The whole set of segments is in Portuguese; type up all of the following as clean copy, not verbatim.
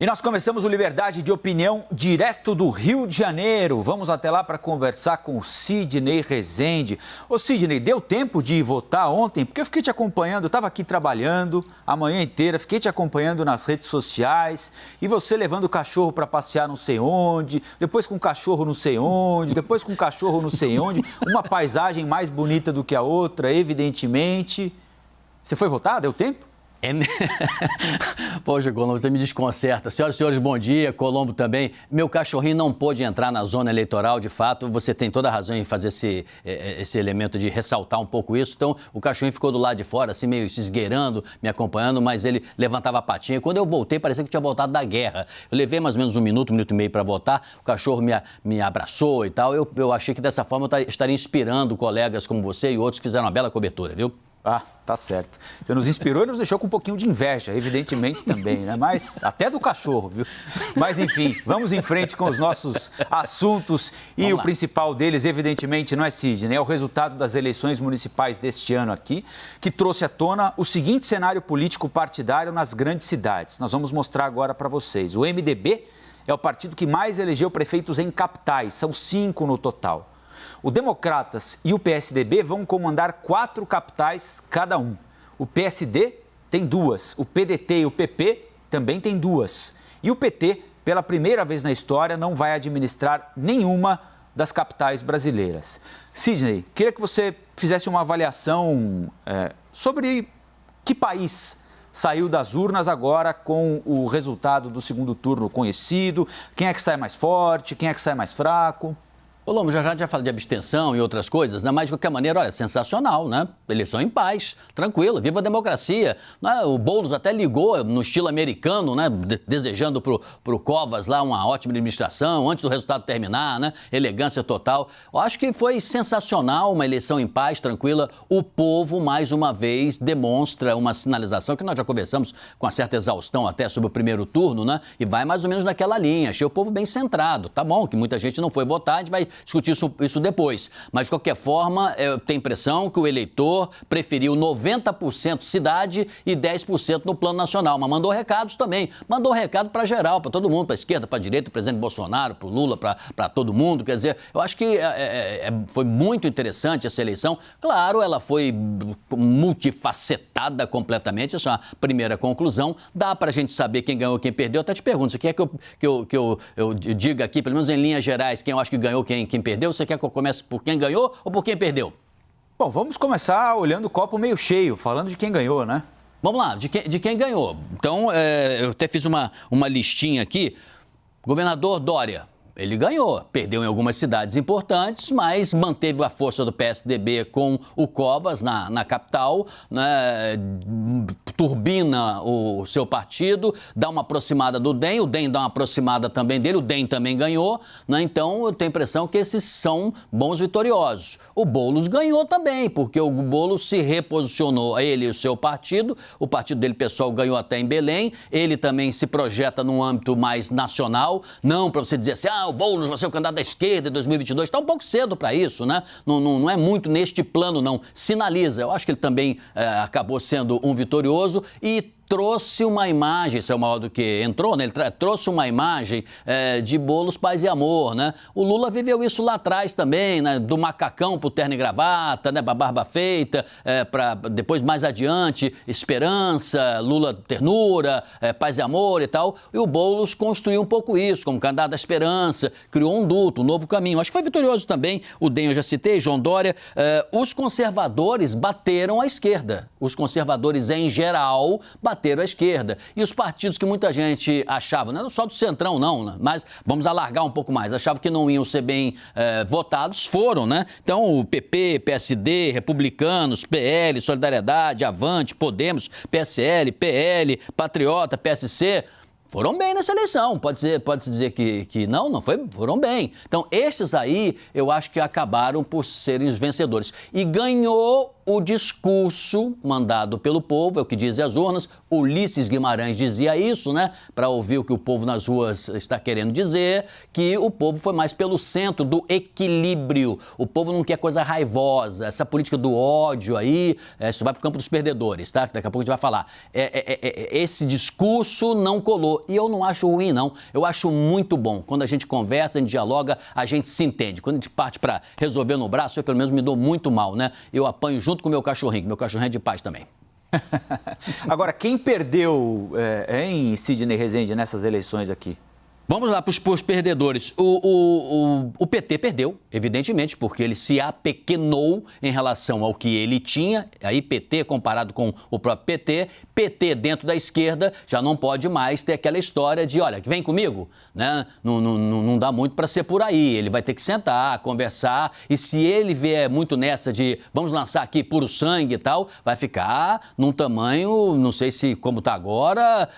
E nós começamos o Liberdade de Opinião direto do Rio de Janeiro. Vamos até lá para conversar com o Sidney Rezende. Ô Sidney, deu tempo de votar ontem? Porque eu fiquei te acompanhando, estava aqui trabalhando a manhã inteira, fiquei te acompanhando nas redes sociais e você levando o cachorro para passear não sei onde, depois com o cachorro não sei onde, depois com o cachorro não sei onde, uma paisagem mais bonita do que a outra, evidentemente. Você foi votar? Deu tempo? Poxa, Colombo, você me desconcerta. Senhoras e senhores, bom dia. Colombo também. Meu cachorrinho não pôde entrar na zona eleitoral, de fato. Você tem toda a razão em fazer esse elemento de ressaltar um pouco isso. Então, o cachorrinho ficou do lado de fora, assim, meio se esgueirando, me acompanhando, mas ele levantava a patinha. Quando eu voltei, parecia que tinha voltado da guerra. Eu levei mais ou menos um minuto e meio para votar. O cachorro me abraçou e tal. Eu achei que dessa forma eu estaria inspirando colegas como você e outros que fizeram uma bela cobertura, viu? Ah, tá certo. Você nos inspirou e nos deixou com um pouquinho de inveja, evidentemente também, né? Mas até do cachorro, viu? Mas enfim, vamos em frente com os nossos assuntos e o principal deles, evidentemente, não é Sidney, é o resultado das eleições municipais deste ano aqui, que trouxe à tona o seguinte cenário político partidário nas grandes cidades. Nós vamos mostrar agora para vocês. O MDB é o partido que mais elegeu prefeitos em capitais, são 5 no total. O Democratas e o PSDB vão comandar 4 capitais cada um. O PSD tem 2, o PDT e o PP também têm 2. E o PT, pela primeira vez na história, não vai administrar nenhuma das capitais brasileiras. Sidney, queria que você fizesse uma avaliação sobre que país saiu das urnas agora com o resultado do segundo turno conhecido, quem é que sai mais forte, quem é que sai mais fraco. Colombo, já fala de abstenção e outras coisas, né? Mas de qualquer maneira, olha, sensacional, né? Eleição em paz, tranquila, viva a democracia. Né? O Boulos até ligou no estilo americano, né? Desejando pro Covas lá uma ótima administração, antes do resultado terminar, né? Elegância total. Eu acho que foi sensacional, uma eleição em paz, tranquila. O povo, mais uma vez, demonstra uma sinalização que nós já conversamos com uma certa exaustão até sobre o primeiro turno, né? E vai mais ou menos naquela linha. Achei o povo bem centrado. Tá bom, que muita gente não foi votar, a gente vai discutir isso depois. Mas, de qualquer forma, eu tenho a impressão que o eleitor preferiu 90% cidade e 10% no plano nacional. Mas mandou recados também. Mandou recado para geral, para todo mundo, para a esquerda, para a direita, para o presidente Bolsonaro, para o Lula, para todo mundo. Quer dizer, eu acho que foi muito interessante essa eleição. Claro, ela foi multifacetada completamente. Essa é a primeira conclusão. Dá para a gente saber quem ganhou e quem perdeu. Eu até te pergunto, você quer que eu diga aqui, pelo menos em linhas gerais, quem eu acho que ganhou, quem perdeu? Você quer que eu comece por quem ganhou ou por quem perdeu? Bom, vamos começar olhando o copo meio cheio, falando de quem ganhou, né? Vamos lá, de quem ganhou. Então, eu até fiz uma listinha aqui. Governador Dória, ele ganhou, perdeu em algumas cidades importantes, mas manteve a força do PSDB com o Covas na capital, né? Turbina o seu partido, dá uma aproximada do DEM, o DEM dá uma aproximada também dele, o DEM também ganhou, né? Então eu tenho a impressão que esses são bons vitoriosos. O Boulos ganhou também, porque o Boulos se reposicionou, ele e o seu partido, o partido dele pessoal ganhou até em Belém, ele também se projeta num âmbito mais nacional, não para você dizer assim, o Boulos vai ser o candidato da esquerda em 2022, está um pouco cedo para isso, né? Não é muito neste plano, não. Sinaliza, eu acho que ele também acabou sendo um vitorioso e trouxe uma imagem, isso é o maior do que entrou, né? Ele trouxe uma imagem de Boulos, paz e amor, né? O Lula viveu isso lá atrás também, né? Do macacão pro terno e gravata, né? Pra barba feita, para depois mais adiante, esperança, Lula ternura, paz e amor e tal. E o Boulos construiu um pouco isso, como candidato da esperança, criou um duto, um novo caminho. Acho que foi vitorioso também, o DEM eu já citei, João Dória. Os conservadores bateram à esquerda. Os conservadores, em geral, bateram à esquerda. E os partidos que muita gente achava, não é só do Centrão não, né? Mas vamos alargar um pouco mais, achavam que não iam ser bem votados, foram, né? Então o PP, PSD, Republicanos, PL, Solidariedade, Avante, Podemos, PSL, PL, Patriota, PSC... foram bem nessa eleição, pode-se dizer que não foi, foram bem. Então, estes aí, eu acho que acabaram por serem os vencedores. E ganhou o discurso mandado pelo povo, é o que dizem as urnas. Ulisses Guimarães dizia isso, né? Para ouvir o que o povo nas ruas está querendo dizer, que o povo foi mais pelo centro do equilíbrio. O povo não quer coisa raivosa, essa política do ódio aí, isso vai para o campo dos perdedores, tá? Daqui a pouco a gente vai falar. Esse discurso não colou. falou, e eu não acho ruim, não. Eu acho muito bom. Quando a gente conversa, a gente dialoga, a gente se entende. Quando a gente parte para resolver no braço, eu pelo menos me dou muito mal, né? Eu apanho junto com o meu cachorrinho, que meu cachorrinho é de paz também. Agora, quem perdeu, em Sidney Rezende, nessas eleições aqui? Vamos lá para os perdedores. O PT perdeu, evidentemente, porque ele se apequenou em relação ao que ele tinha. Aí PT comparado com o próprio PT. PT dentro da esquerda já não pode mais ter aquela história de, olha, vem comigo, né? Não dá muito para ser por aí. Ele vai ter que sentar, conversar. E se ele vier muito nessa de vamos lançar aqui puro sangue e tal, vai ficar num tamanho, não sei se como está agora,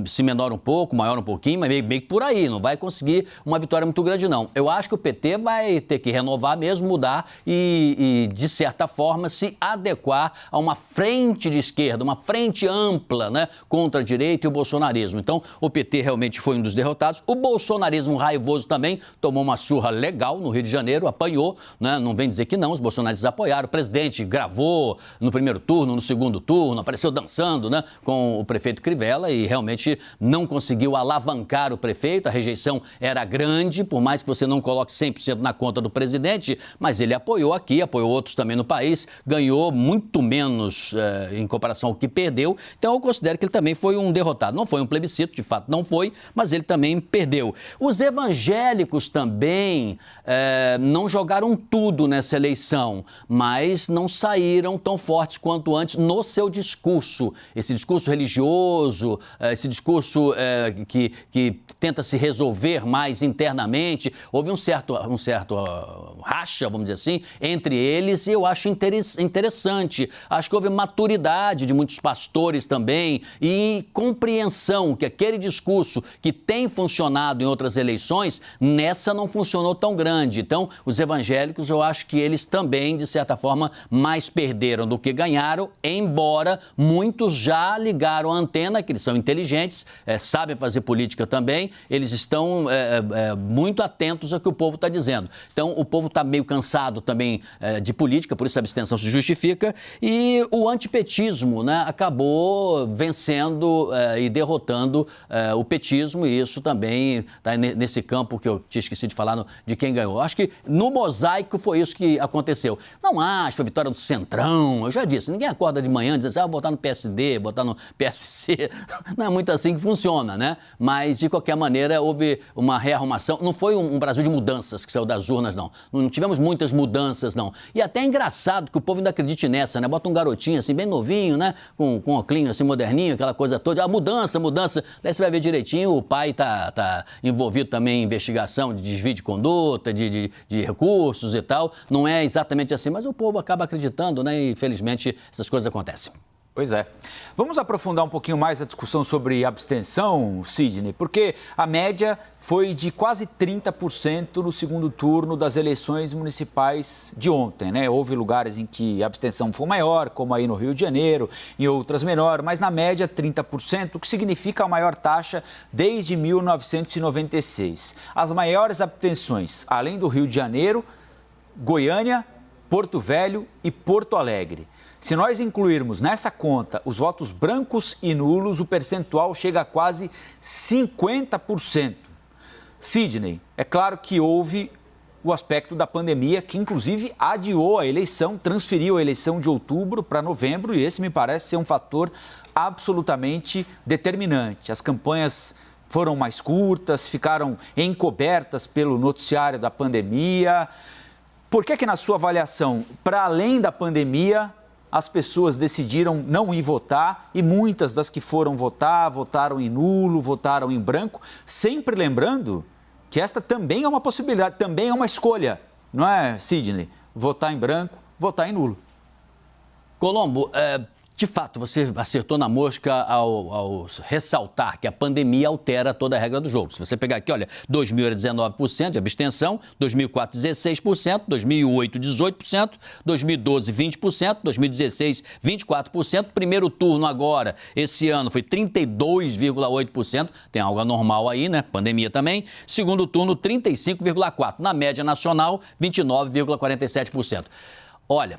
se menor um pouco, maior um pouquinho, mas meio que por aí. Não vai conseguir uma vitória muito grande, não. Eu acho que o PT vai ter que renovar mesmo, mudar e de certa forma, se adequar a uma frente de esquerda, uma frente ampla, né, contra a direita e o bolsonarismo. Então, o PT realmente foi um dos derrotados. O bolsonarismo raivoso também tomou uma surra legal no Rio de Janeiro, apanhou, né, não vem dizer que não, os bolsonaristas apoiaram. O presidente gravou no primeiro turno, no segundo turno, apareceu dançando, né, com o prefeito Crivella e realmente não conseguiu alavancar o prefeito. A rejeição era grande, por mais que você não coloque 100% na conta do presidente, mas ele apoiou aqui, apoiou outros também no país, ganhou muito menos em comparação ao que perdeu, então eu considero que ele também foi um derrotado. Não foi um plebiscito, de fato não foi, mas ele também perdeu. Os evangélicos também não jogaram tudo nessa eleição, mas não saíram tão fortes quanto antes no seu discurso. Esse discurso religioso, esse discurso que tenta se resolver mais internamente. Houve um certo racha, vamos dizer assim, entre eles e eu acho interessante. Acho que houve maturidade de muitos pastores também e compreensão que aquele discurso que tem funcionado em outras eleições, nessa não funcionou tão grande. Então, os evangélicos, eu acho que eles também, de certa forma, mais perderam do que ganharam, embora muitos já ligaram a antena, que eles são inteligentes, sabem fazer política também, eles estão muito atentos ao que o povo está dizendo. Então, o povo está meio cansado também de política, por isso a abstenção se justifica, e o antipetismo, né, acabou vencendo e derrotando o petismo, e isso também está nesse campo que eu tinha esquecido de falar de quem ganhou. Acho que no mosaico foi isso que aconteceu. Não acho que foi a vitória do Centrão, eu já disse, ninguém acorda de manhã e diz assim, vou votar no PSD, votar no PSC, não é muito assim que funciona, né? Mas, de qualquer maneira, houve uma rearrumação. Não foi um Brasil de mudanças que saiu das urnas, não. Não tivemos muitas mudanças, não. E até é engraçado que o povo ainda acredite nessa, né? Bota um garotinho assim, bem novinho, né? Com um óculos assim, moderninho, aquela coisa toda. Mudança. Daí você vai ver direitinho, o pai tá envolvido também em investigação de desvio de conduta, de recursos e tal. Não é exatamente assim, mas o povo acaba acreditando, né? E, infelizmente, essas coisas acontecem. Pois é. Vamos aprofundar um pouquinho mais a discussão sobre abstenção, Sidney, porque a média foi de quase 30% no segundo turno das eleições municipais de ontem, né? Houve lugares em que a abstenção foi maior, como aí no Rio de Janeiro, em outras menor, mas na média 30%, o que significa a maior taxa desde 1996. As maiores abstenções, além do Rio de Janeiro, Goiânia, Porto Velho e Porto Alegre. Se nós incluirmos nessa conta os votos brancos e nulos, o percentual chega a quase 50%. Sidney, é claro que houve o aspecto da pandemia, que inclusive adiou a eleição, transferiu a eleição de outubro para novembro, e esse me parece ser um fator absolutamente determinante. As campanhas foram mais curtas, ficaram encobertas pelo noticiário da pandemia. Por que, na sua avaliação, para além da pandemia, as pessoas decidiram não ir votar e muitas das que foram votar, votaram em nulo, votaram em branco, sempre lembrando que esta também é uma possibilidade, também é uma escolha, não é, Sidney? Votar em branco, votar em nulo. Colombo, de fato, você acertou na mosca ao ressaltar que a pandemia altera toda a regra do jogo. Se você pegar aqui, olha, 2000 era 19% de abstenção, 2004, 16%, 2008, 18%, 2012, 20%, 2016, 24%. Primeiro turno agora, esse ano, foi 32,8%. Tem algo anormal aí, né? Pandemia também. Segundo turno, 35,4%. Na média nacional, 29,47%. Olha,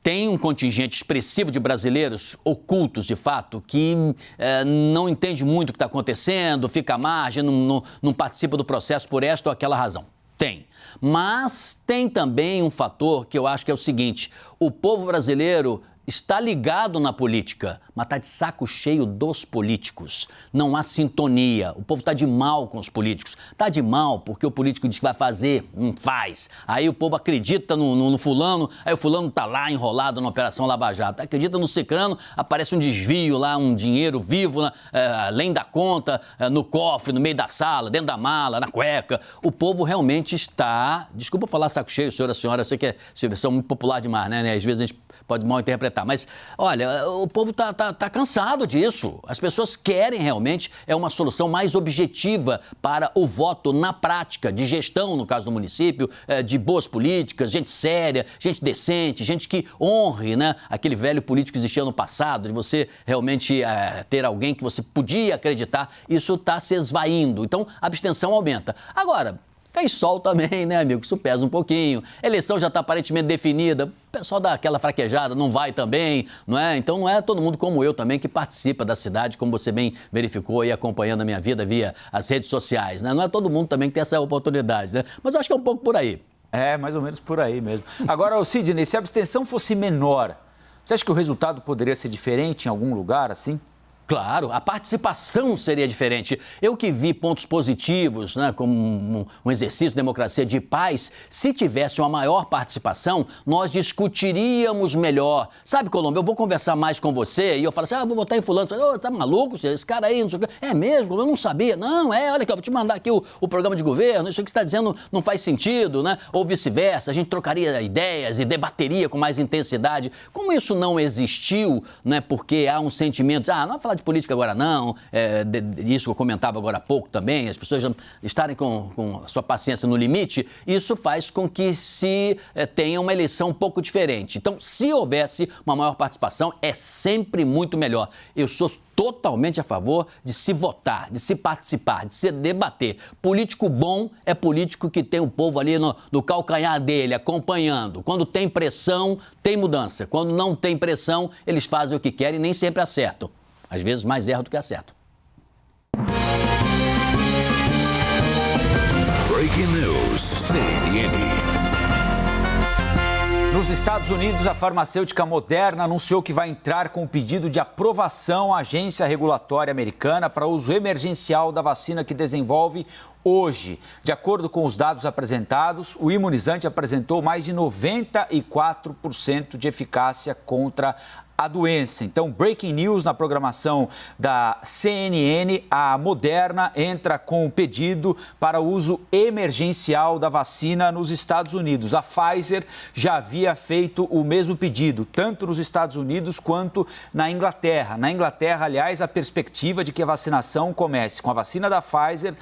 tem um contingente expressivo de brasileiros ocultos, de fato, que não entende muito o que está acontecendo, fica à margem, não participa do processo por esta ou aquela razão. Tem. Mas tem também um fator que eu acho que é o seguinte: o povo brasileiro está ligado na política, mas está de saco cheio dos políticos. Não há sintonia. O povo está de mal com os políticos. Está de mal porque o político diz que vai fazer, não faz. Aí o povo acredita no fulano, aí o fulano está lá enrolado na Operação Lava Jato. Acredita no cicrano, aparece um desvio lá, um dinheiro vivo, além da conta, no cofre, no meio da sala, dentro da mala, na cueca. O povo realmente está... Desculpa falar saco cheio, senhora, eu sei que é expressão muito popular demais, né? Às vezes a gente pode mal interpretar, mas, olha, o povo tá cansado disso. As pessoas querem realmente uma solução mais objetiva para o voto na prática, de gestão, no caso do município, de boas políticas, gente séria, gente decente, gente que honre, né, aquele velho político que existia no passado, de você realmente ter alguém que você podia acreditar. Isso está se esvaindo, então a abstenção aumenta. Agora, fez sol também, né, amigo? Isso pesa um pouquinho. A eleição já está aparentemente definida. O pessoal dá aquela fraquejada, não vai também, não é? Então não é todo mundo como eu também que participa da cidade, como você bem verificou e acompanhando a minha vida via as redes sociais, né? Não é todo mundo também que tem essa oportunidade, né? Mas eu acho que é um pouco por aí. É, mais ou menos por aí mesmo. Agora, Sidney, se a abstenção fosse menor, você acha que o resultado poderia ser diferente em algum lugar, assim? Claro, a participação seria diferente. Eu que vi pontos positivos, né, como um exercício de democracia de paz, se tivesse uma maior participação, nós discutiríamos melhor. Sabe, Colombo, eu vou conversar mais com você e eu falo assim, vou votar em fulano. Você fala, tá maluco? Esse cara aí, não sei o quê. É mesmo? Eu não sabia. Não, olha aqui, eu vou te mandar aqui o programa de governo, isso que você está dizendo não faz sentido, né? Ou vice-versa, a gente trocaria ideias e debateria com mais intensidade. Como isso não existiu, né, porque há um sentimento, não vou falar de política agora não, isso que eu comentava agora há pouco também, as pessoas já estarem com a sua paciência no limite, isso faz com que se tenha uma eleição um pouco diferente. Então, se houvesse uma maior participação, é sempre muito melhor. Eu sou totalmente a favor de se votar, de se participar, de se debater. Político bom é político que tem o povo ali no calcanhar dele, acompanhando. Quando tem pressão, tem mudança. Quando não tem pressão, eles fazem o que querem e nem sempre acertam. Às vezes mais erro do que acerto. Breaking News, CNN. Nos Estados Unidos, a farmacêutica Moderna anunciou que vai entrar com um pedido de aprovação à agência regulatória americana para uso emergencial da vacina que desenvolve hoje. De acordo com os dados apresentados, o imunizante apresentou mais de 94% de eficácia contra a doença. Então, breaking news na programação da CNN, a Moderna entra com um pedido para o uso emergencial da vacina nos Estados Unidos. A Pfizer já havia feito o mesmo pedido, tanto nos Estados Unidos quanto na Inglaterra. Na Inglaterra, aliás, a perspectiva de que a vacinação comece com a vacina da Pfizer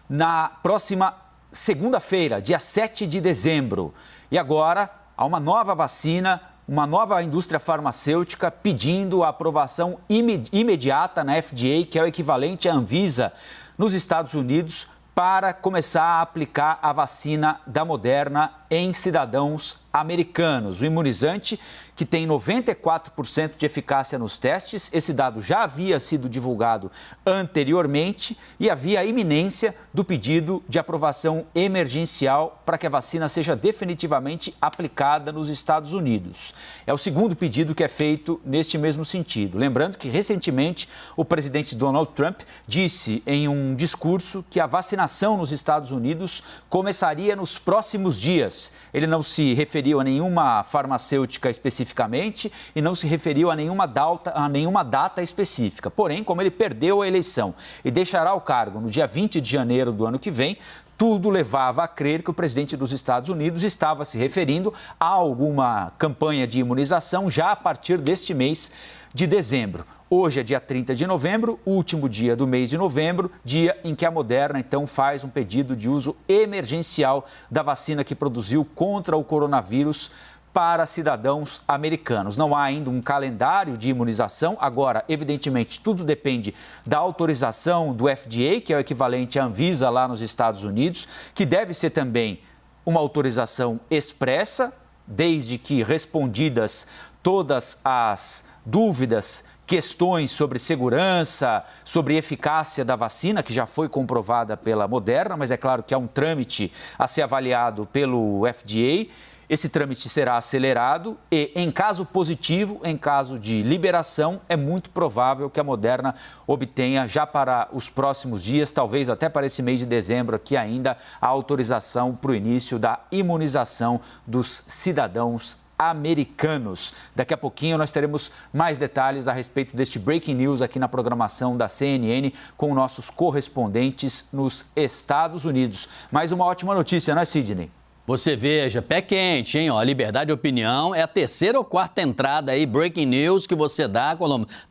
na próxima segunda-feira, dia 7 de dezembro. E agora, há uma nova vacina, uma nova indústria farmacêutica pedindo a aprovação imediata na FDA, que é o equivalente à Anvisa, nos Estados Unidos, para começar a aplicar a vacina da Moderna em cidadãos americanos. O imunizante, que tem 94% de eficácia nos testes, esse dado já havia sido divulgado anteriormente e havia a iminência do pedido de aprovação emergencial para que a vacina seja definitivamente aplicada nos Estados Unidos. É o segundo pedido que é feito neste mesmo sentido. Lembrando que, recentemente, o presidente Donald Trump disse em um discurso que a vacinação nos Estados Unidos começaria nos próximos dias. Ele não se referiu a nenhuma farmacêutica especificamente e não se referiu a nenhuma data específica. Porém, como ele perdeu a eleição e deixará o cargo no dia 20 de janeiro do ano que vem, tudo levava a crer que o presidente dos Estados Unidos estava se referindo a alguma campanha de imunização já a partir deste mês de dezembro. Hoje é dia 30 de novembro, último dia do mês de novembro, dia em que a Moderna, então, faz um pedido de uso emergencial da vacina que produziu contra o coronavírus para cidadãos americanos. Não há ainda um calendário de imunização. Agora, evidentemente, tudo depende da autorização do FDA, que é o equivalente à Anvisa lá nos Estados Unidos, que deve ser também uma autorização expressa, desde que respondidas todas as dúvidas, questões sobre segurança, sobre eficácia da vacina, que já foi comprovada pela Moderna, mas é claro que há um trâmite a ser avaliado pelo FDA. Esse trâmite será acelerado e, em caso positivo, em caso de liberação, é muito provável que a Moderna obtenha já para os próximos dias, talvez até para esse mês de dezembro aqui ainda, a autorização para o início da imunização dos cidadãos americanos. Daqui a pouquinho nós teremos mais detalhes a respeito deste Breaking News aqui na programação da CNN com nossos correspondentes nos Estados Unidos. Mais uma ótima notícia, não é, Sidney? Você veja, pé quente, hein? Ó, liberdade de opinião é a terceira ou quarta entrada aí, Breaking News, que você dá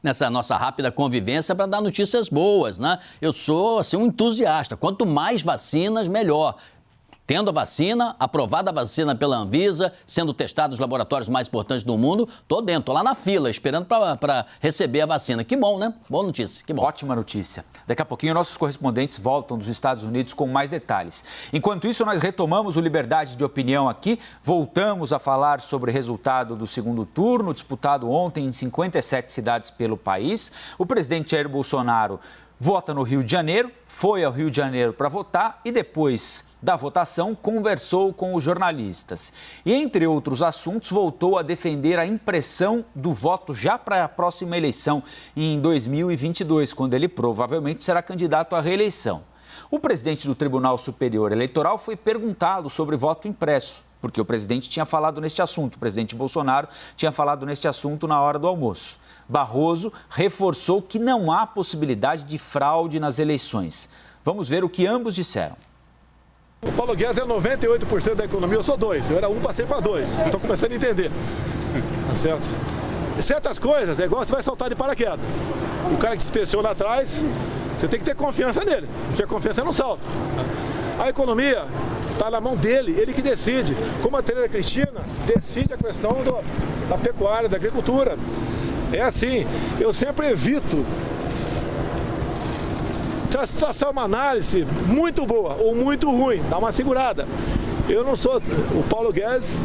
nessa nossa rápida convivência para dar notícias boas, né? Eu sou, assim, um entusiasta. Quanto mais vacinas, melhor. Tendo a vacina, aprovada a vacina pela Anvisa, sendo testado nos laboratórios mais importantes do mundo, tô dentro, tô lá na fila, esperando para receber a vacina. Que bom, né? Boa notícia, que bom. Ótima notícia. Daqui a pouquinho, nossos correspondentes voltam dos Estados Unidos com mais detalhes. Enquanto isso, nós retomamos o Liberdade de Opinião aqui, voltamos a falar sobre o resultado do segundo turno, disputado ontem em 57 cidades pelo país. O presidente Jair Bolsonaro vota no Rio de Janeiro, foi ao Rio de Janeiro para votar e depois da votação conversou com os jornalistas. E, entre outros assuntos, voltou a defender a impressão do voto já para a próxima eleição em 2022, quando ele provavelmente será candidato à reeleição. O presidente do Tribunal Superior Eleitoral foi perguntado sobre voto impresso, porque o presidente tinha falado neste assunto, o presidente Bolsonaro tinha falado neste assunto na hora do almoço. Barroso reforçou que não há possibilidade de fraude nas eleições. Vamos ver o que ambos disseram. O Paulo Guedes é 98% da economia, eu sou 2, eu era 1, passei para 2. Estou começando a entender. Tá certo? Certas coisas é igual você vai saltar de paraquedas. O cara que te inspeciona atrás, você tem que ter confiança nele. Se tiver confiança, você não salta. A economia está na mão dele, ele que decide. Como a Tereza Cristina decide a questão da pecuária, da agricultura. É assim, eu sempre evito traçar uma análise muito boa ou muito ruim, dá uma segurada. Eu não sou, o Paulo Guedes,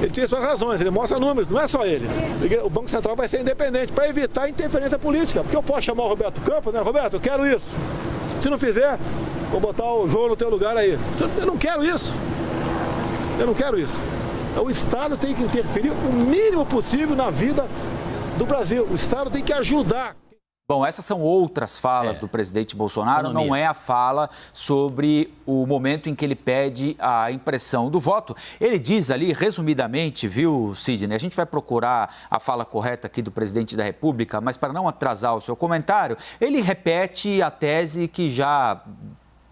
ele tem suas razões, ele mostra números, não é só ele. O Banco Central vai ser independente para evitar interferência política, porque eu posso chamar o Roberto Campos, né? Roberto, eu quero isso. Se não fizer, vou botar o João no teu lugar aí. Eu não quero isso. Eu não quero isso. O Estado tem que interferir o mínimo possível na vida do Brasil. O Estado tem que ajudar. Bom, essas são outras falas do presidente Bolsonaro, não é a fala sobre o momento em que ele pede a impressão do voto. Ele diz ali, resumidamente, viu, Sidney, a gente vai procurar a fala correta aqui do presidente da República, mas para não atrasar o seu comentário, ele repete a tese que já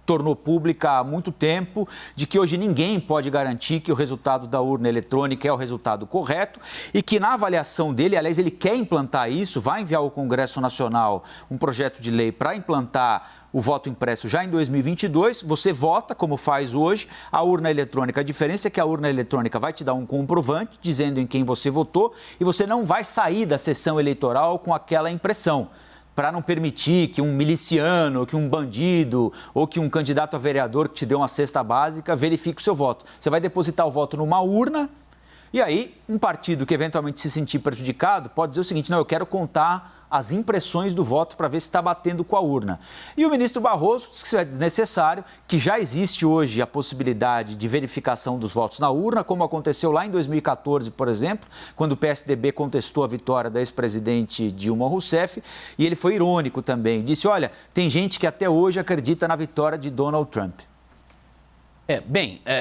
tornou pública há muito tempo, de que hoje ninguém pode garantir que o resultado da urna eletrônica é o resultado correto e que na avaliação dele, aliás, ele quer implantar isso, vai enviar ao Congresso Nacional um projeto de lei para implantar o voto impresso já em 2022, você vota como faz hoje, a urna eletrônica, a diferença é que a urna eletrônica vai te dar um comprovante dizendo em quem você votou e você não vai sair da sessão eleitoral com aquela impressão, para não permitir que um miliciano, que um bandido ou que um candidato a vereador que te deu uma cesta básica verifique o seu voto. Você vai depositar o voto numa urna e aí um partido que eventualmente se sentir prejudicado pode dizer o seguinte, não, eu quero contar as impressões do voto para ver se está batendo com a urna. E o ministro Barroso disse que isso é desnecessário, que já existe hoje a possibilidade de verificação dos votos na urna, como aconteceu lá em 2014, por exemplo, quando o PSDB contestou a vitória da ex-presidente Dilma Rousseff, e ele foi irônico também, disse, olha, tem gente que até hoje acredita na vitória de Donald Trump.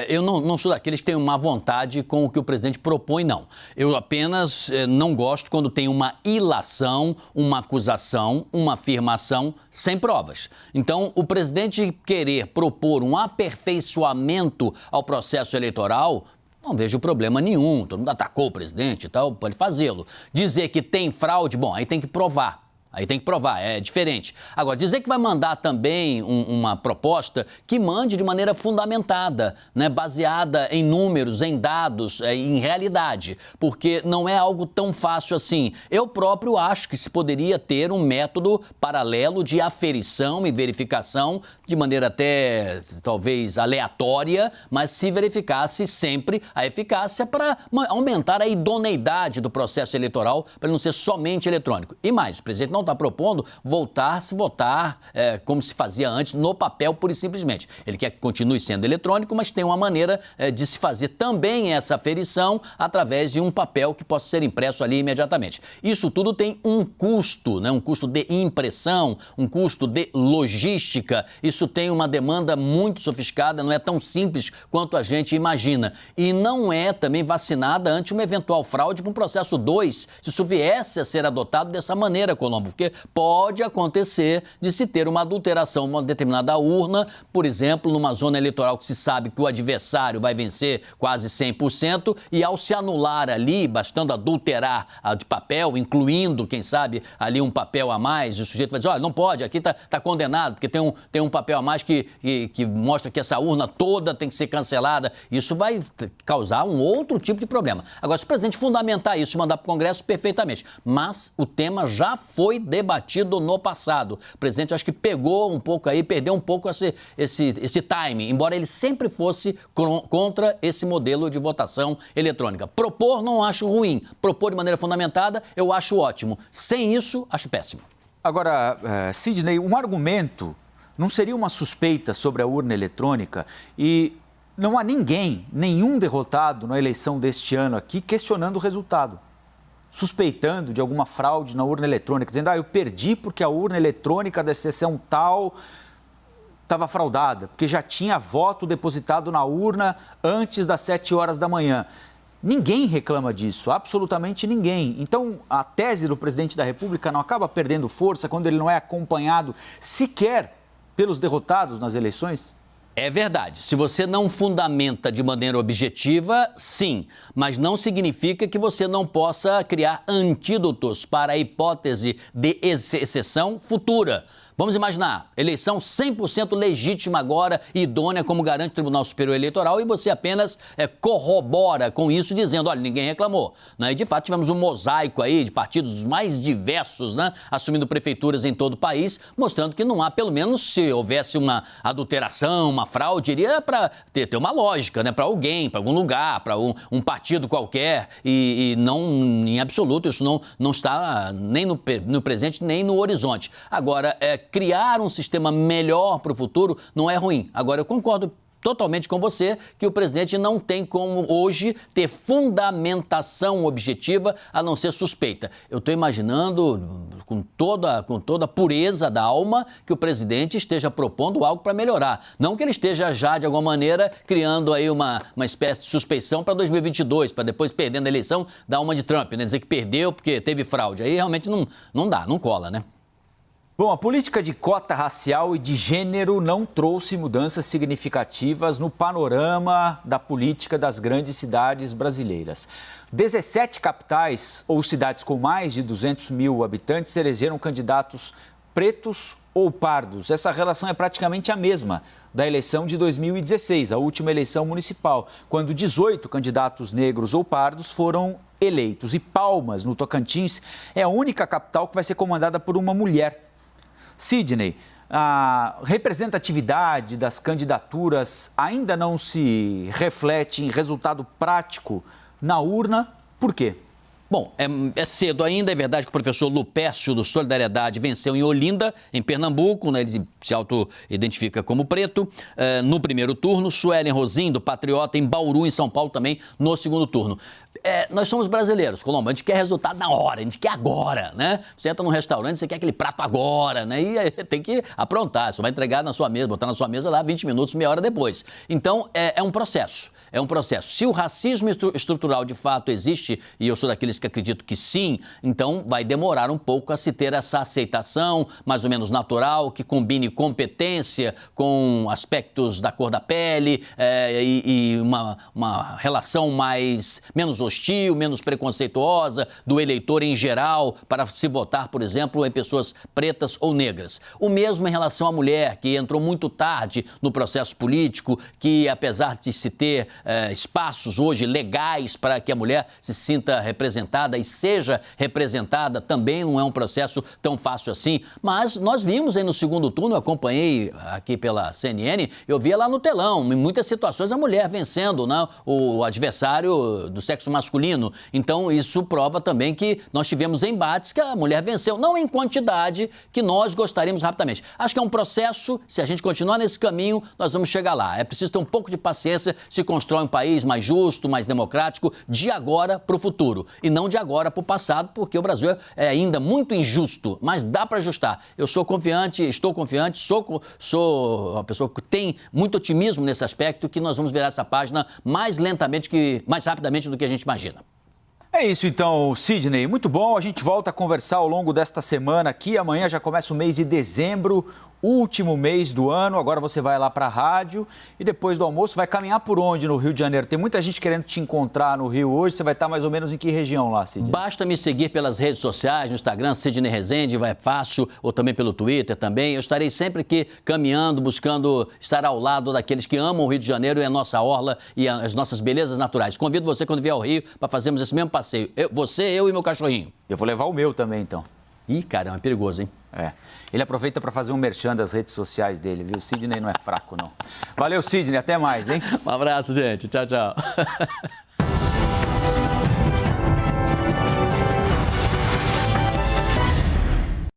Eu não sou daqueles que têm uma vontade com o que o presidente propõe, não. Eu apenas não gosto quando tem uma ilação, uma acusação, uma afirmação sem provas. Então, o presidente querer propor um aperfeiçoamento ao processo eleitoral, não vejo problema nenhum. Todo mundo atacou o presidente e tal, pode fazê-lo. Dizer que tem fraude, bom, aí tem que provar. Aí tem que provar, é diferente. Agora, dizer que vai mandar também uma proposta que mande de maneira fundamentada, né, baseada em números, em dados, em realidade, porque não é algo tão fácil assim. Eu próprio acho que se poderia ter um método paralelo de aferição e verificação, de maneira até talvez aleatória, mas se verificasse sempre a eficácia para aumentar a idoneidade do processo eleitoral, para não ser somente eletrônico. E mais, o presidente não está propondo voltar a se votar como se fazia antes, no papel, pura e simplesmente. Ele quer que continue sendo eletrônico, mas tem uma maneira de se fazer também essa aferição através de um papel que possa ser impresso ali imediatamente. Isso tudo tem um custo, né? Um custo de impressão, um custo de logística. Isso tem uma demanda muito sofisticada, não é tão simples quanto a gente imagina. E não é também vacinada ante uma eventual fraude para um processo 2, se isso viesse a ser adotado dessa maneira, Colombo, porque pode acontecer de se ter uma adulteração numa determinada urna, por exemplo, numa zona eleitoral que se sabe que o adversário vai vencer quase 100%, e ao se anular ali, bastando adulterar a de papel, incluindo, quem sabe, ali um papel a mais, o sujeito vai dizer, olha, não pode, aqui tá condenado, porque tem um papel a mais que mostra que essa urna toda tem que ser cancelada. Isso vai causar um outro tipo de problema. Agora, se o presidente fundamentar isso e mandar para o Congresso, perfeitamente. Mas o tema já foi debatido no passado. O presidente, acho que pegou um pouco aí, perdeu um pouco esse timing, embora ele sempre fosse contra esse modelo de votação eletrônica. Propor não acho ruim, propor de maneira fundamentada eu acho ótimo. Sem isso, acho péssimo. Agora, Sidney, um argumento não seria uma suspeita sobre a urna eletrônica e não há nenhum derrotado na eleição deste ano aqui questionando o resultado, suspeitando de alguma fraude na urna eletrônica, dizendo, eu perdi porque a urna eletrônica da sessão tal estava fraudada, porque já tinha voto depositado na urna antes das 7 horas da manhã. Ninguém reclama disso, absolutamente ninguém. Então, a tese do presidente da República não acaba perdendo força quando ele não é acompanhado sequer pelos derrotados nas eleições? É verdade. Se você não fundamenta de maneira objetiva, sim. Mas não significa que você não possa criar antídotos para a hipótese de exceção futura. Vamos imaginar, eleição 100% legítima agora e idônea como garante o Tribunal Superior Eleitoral e você apenas corrobora com isso dizendo, olha, ninguém reclamou. Né? E de fato tivemos um mosaico aí de partidos mais diversos, né? Assumindo prefeituras em todo o país, mostrando que não há, pelo menos se houvesse uma adulteração, uma fraude, iria para ter uma lógica, né? Para alguém, para algum lugar, para um partido qualquer e não, em absoluto, isso não está nem no presente nem no horizonte. Agora, criar um sistema melhor para o futuro não é ruim. Agora, eu concordo totalmente com você que o presidente não tem como hoje ter fundamentação objetiva a não ser suspeita. Eu estou imaginando com toda a pureza da alma que o presidente esteja propondo algo para melhorar. Não que ele esteja já, de alguma maneira, criando aí uma espécie de suspeição para 2022, para depois, perdendo a eleição, dar uma de Trump, né? Dizer que perdeu porque teve fraude. Aí realmente não dá, não cola, né? Bom, a política de cota racial e de gênero não trouxe mudanças significativas no panorama da política das grandes cidades brasileiras. 17 capitais ou cidades com mais de 200 mil habitantes elegeram candidatos pretos ou pardos. Essa relação é praticamente a mesma da eleição de 2016, a última eleição municipal, quando 18 candidatos negros ou pardos foram eleitos. E Palmas, no Tocantins, é a única capital que vai ser comandada por uma mulher. Sidney, a representatividade das candidaturas ainda não se reflete em resultado prático na urna. Por quê? Bom, é cedo ainda, é verdade que o professor Lupércio do Solidariedade venceu em Olinda, em Pernambuco, né? Ele se auto-identifica como preto, no primeiro turno. Suelen Rosim, do Patriota, em Bauru, em São Paulo, também no segundo turno. Nós somos brasileiros, Colombo, a gente quer resultado na hora, a gente quer agora, né? Você entra num restaurante, você quer aquele prato agora, né? E aí tem que aprontar, você vai entregar na sua mesa, botar na sua mesa lá 20 minutos, meia hora depois. Então, é um processo. É um processo. Se o racismo estrutural de fato existe, e eu sou daqueles que acredito que sim, então vai demorar um pouco a se ter essa aceitação mais ou menos natural, que combine competência com aspectos da cor da pele e uma relação menos hostil, menos preconceituosa do eleitor em geral para se votar, por exemplo, em pessoas pretas ou negras. O mesmo em relação à mulher, que entrou muito tarde no processo político, que apesar de se ter espaços hoje legais para que a mulher se sinta representada e seja representada, também não é um processo tão fácil assim. Mas nós vimos aí no segundo turno, eu acompanhei aqui pela CNN, eu via lá no telão, em muitas situações a mulher vencendo, né, o adversário do sexo masculino. Então isso prova também que nós tivemos embates que a mulher venceu, não em quantidade que nós gostaríamos rapidamente. Acho que é um processo, se a gente continuar nesse caminho, nós vamos chegar lá. É preciso ter um pouco de paciência, se constrói um país mais justo, mais democrático, de agora para o futuro. E não de agora para o passado, porque o Brasil é ainda muito injusto, mas dá para ajustar. Eu sou confiante, estou confiante, sou uma pessoa que tem muito otimismo nesse aspecto, que nós vamos virar essa página mais lentamente, mais rapidamente do que a gente imagina. É isso então, Sidney. Muito bom. A gente volta a conversar ao longo desta semana aqui. Amanhã já começa o mês de dezembro, último mês do ano. Agora você vai lá para a rádio e depois do almoço vai caminhar por onde no Rio de Janeiro? Tem muita gente querendo te encontrar no Rio hoje. Você vai estar mais ou menos em que região lá, Sidney? Basta me seguir pelas redes sociais, no Instagram, Sidney Rezende, vai fácil, ou também pelo Twitter também. Eu estarei sempre aqui caminhando, buscando estar ao lado daqueles que amam o Rio de Janeiro e a nossa orla e as nossas belezas naturais. Convido você quando vier ao Rio para fazermos esse mesmo passeio. Eu e meu cachorrinho. Eu vou levar o meu também, então. Ih, caramba, é perigoso, hein? É. Ele aproveita para fazer um merchan das redes sociais dele, viu? O Sidney não é fraco, não. Valeu, Sidney. Até mais, hein? Um abraço, gente. Tchau, tchau.